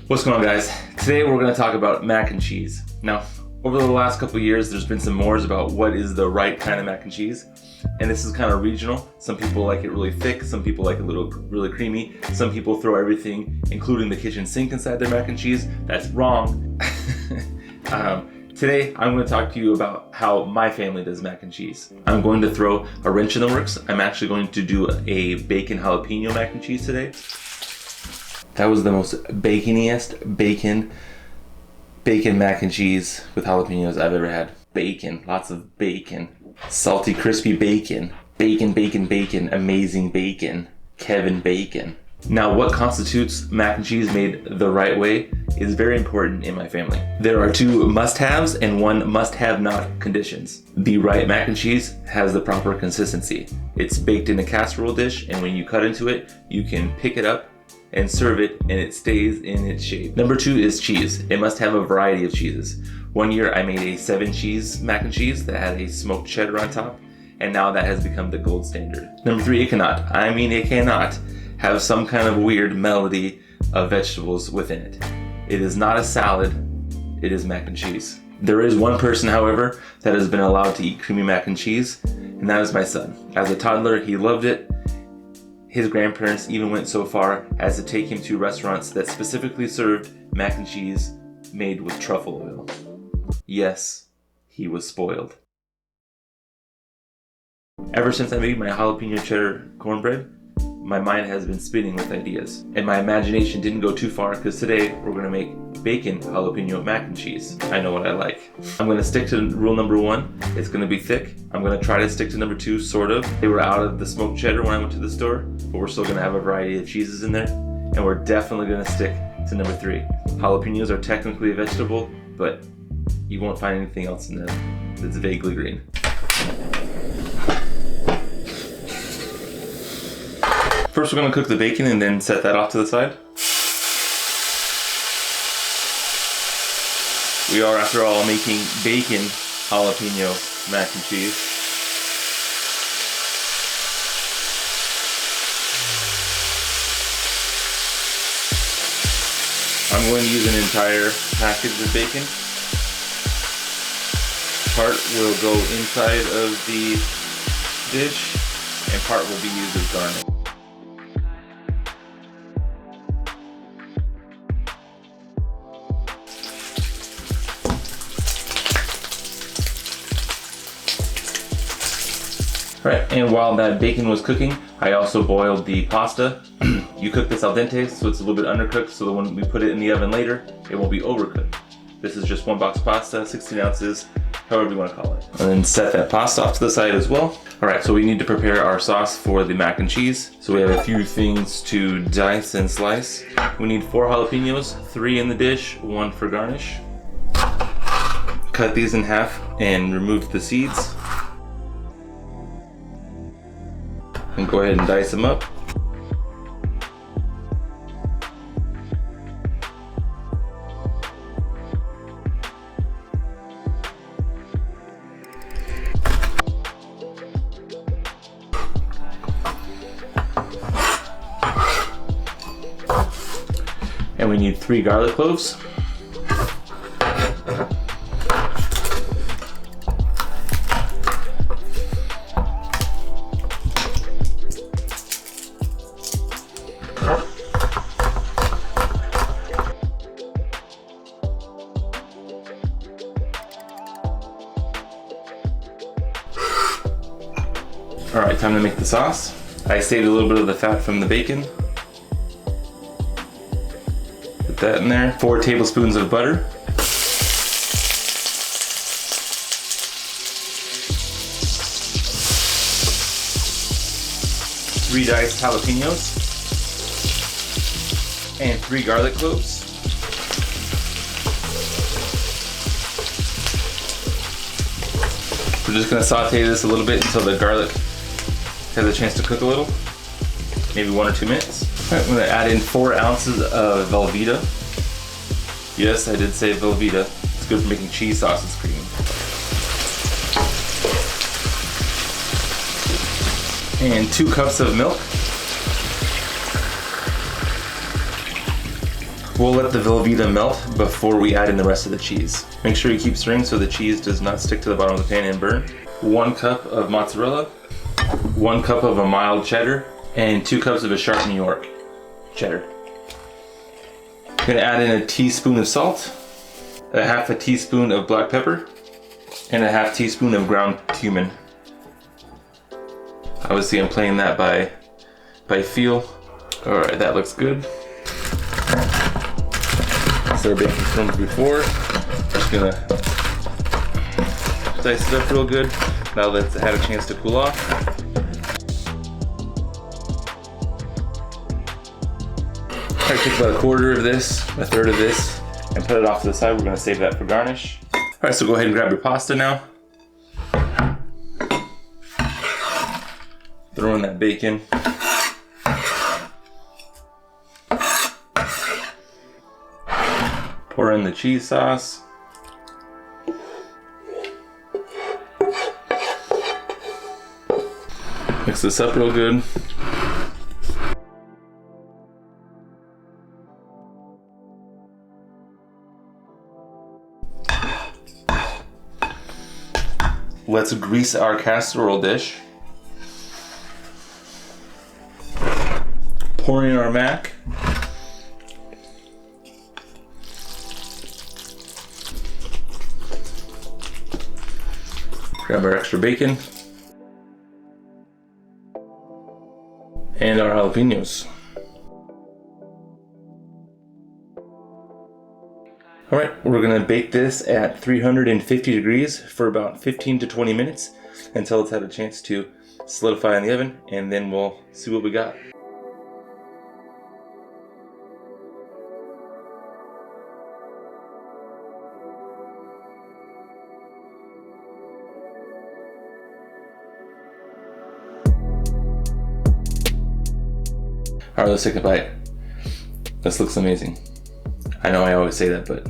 What's going on, guys? Today we're going to talk about mac and cheese. Now, over the last couple of years, there's been some mores about what is the right kind of mac and cheese. And this is kind of regional. Some people like it really thick, some people like it really creamy. Some people throw everything, including the kitchen sink, inside their mac and cheese. That's wrong. Today, I'm going to talk to you about how my family does mac and cheese. I'm going to throw a wrench in the works. I'm actually going to do a bacon jalapeno mac and cheese today. That was the most baconiest bacon mac and cheese with jalapenos I've ever had. Bacon, lots of bacon. Salty, crispy bacon. Bacon, amazing bacon. Kevin Bacon. Now, what constitutes mac and cheese made the right way is very important in my family. There are two must-haves and one must-have-not conditions. The right mac and cheese has the proper consistency. It's baked in a casserole dish, and when you cut into it, you can pick it up and serve it, and it stays in its shape. Number two is cheese. It must have a variety of cheeses. One year I made a 7-cheese mac and cheese that had a smoked cheddar on top, and now that has become the gold standard. Number three, it cannot have some kind of weird melody of vegetables within it. It is not a salad, it is mac and cheese. There is one person, however, that has been allowed to eat creamy mac and cheese, and that is my son. As a toddler, he loved it. His grandparents even went so far as to take him to restaurants that specifically served mac and cheese made with truffle oil. Yes, he was spoiled. Ever since I made my jalapeno cheddar cornbread, my mind has been spinning with ideas. And my imagination didn't go too far, because today we're going to make bacon jalapeno mac and cheese. I know what I like. I'm going to stick to rule number one. It's going to be thick. I'm going to try to stick to number two, sort of. They were out of the smoked cheddar when I went to the store, but we're still going to have a variety of cheeses in there. And we're definitely going to stick to number three. Jalapenos are technically a vegetable, but you won't find anything else in them that's vaguely green. First, we're going to cook the bacon and then set that off to the side. We are, after all, making bacon jalapeno mac and cheese. I'm going to use an entire package of bacon. Part will go inside of the dish, and part will be used as garnish. Alright, and while that bacon was cooking, I also boiled the pasta. You cook this al dente, so it's a little bit undercooked, so that when we put it in the oven later, it won't be overcooked. This is just one box pasta, 16 ounces, however you want to call it. And then set that pasta off to the side as well. Alright, so we need to prepare our sauce for the mac and cheese. So we have a few things to dice and slice. We need 4 jalapenos, 3 in the dish, 1 for garnish. Cut these in half and remove the seeds. And go ahead and dice them up. And we need 3 garlic cloves. Alright, time to make the sauce. I saved a little bit of the fat from the bacon. Put that in there. 4 tablespoons of butter. 3 diced jalapenos. And 3 garlic cloves. We're just gonna saute this a little bit until the garlic has a chance to cook a little, maybe 1 or 2 minutes. All right, I'm gonna add in 4 ounces of Velveeta. Yes, I did say Velveeta. It's good for making cheese sauce. It's creamy. And 2 cups of milk. We'll let the Velveeta melt before we add in the rest of the cheese. Make sure you keep stirring so the cheese does not stick to the bottom of the pan and burn. 1 cup of mozzarella, 1 cup of a mild cheddar, and 2 cups of a sharp New York cheddar. I'm gonna add in a teaspoon of salt, a 1/2 teaspoon of black pepper, and a 1/2 teaspoon of ground cumin. Obviously I'm playing that by feel. All right, that looks good. So our bacon crumbs before. Just gonna dice it up real good. Now let's have a chance to cool off. I take about 1/4 of this, 1/3 of this, and put it off to the side. We're gonna save that for garnish. All right, so go ahead and grab your pasta now. Throw in that bacon. Pour in the cheese sauce. Mix this up real good. Let's grease our casserole dish. Pour in our mac. Grab our extra bacon. And our jalapenos. All right, we're gonna bake this at 350 degrees for about 15 to 20 minutes until it's had a chance to solidify in the oven, and then we'll see what we got. All right, let's take a bite. This looks amazing. I know I always say that, but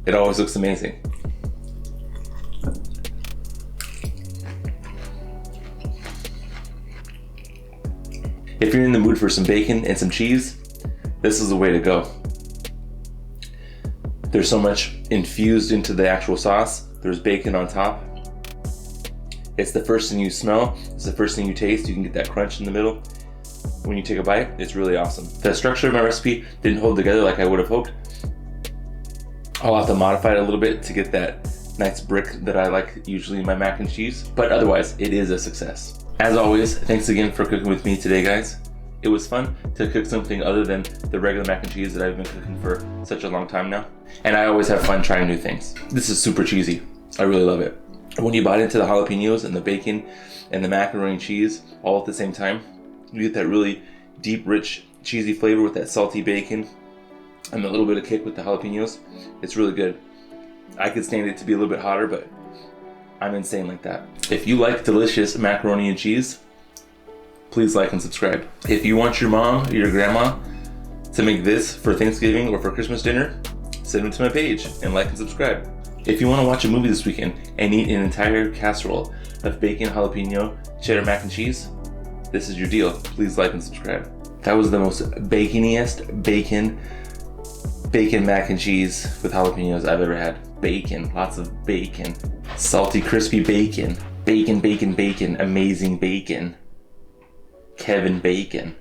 it always looks amazing. If you're in the mood for some bacon and some cheese, this is the way to go. There's so much infused into the actual sauce. There's bacon on top. It's the first thing you smell. It's the first thing you taste. You can get that crunch in the middle. When you take a bite, it's really awesome. The structure of my recipe didn't hold together like I would have hoped. I'll have to modify it a little bit to get that nice brick that I like usually in my mac and cheese, but otherwise it is a success. As always, thanks again for cooking with me today, guys. It was fun to cook something other than the regular mac and cheese that I've been cooking for such a long time now. And I always have fun trying new things. This is super cheesy. I really love it. When you bite into the jalapenos and the bacon and the macaroni and cheese all at the same time, you get that really deep, rich, cheesy flavor with that salty bacon and a little bit of kick with the jalapenos. It's really good. I could stand it to be a little bit hotter, but I'm insane like that. If you like delicious macaroni and cheese, please like and subscribe. If you want your mom or your grandma to make this for Thanksgiving or for Christmas dinner, send them to my page and like and subscribe. If you want to watch a movie this weekend and eat an entire casserole of bacon, jalapeno, cheddar mac and cheese, this is your deal. Please like and subscribe. That was the most baconiest bacon mac and cheese with jalapenos I've ever had. Bacon, lots of bacon. Salty, crispy bacon. Bacon, bacon, bacon, amazing bacon. Kevin Bacon.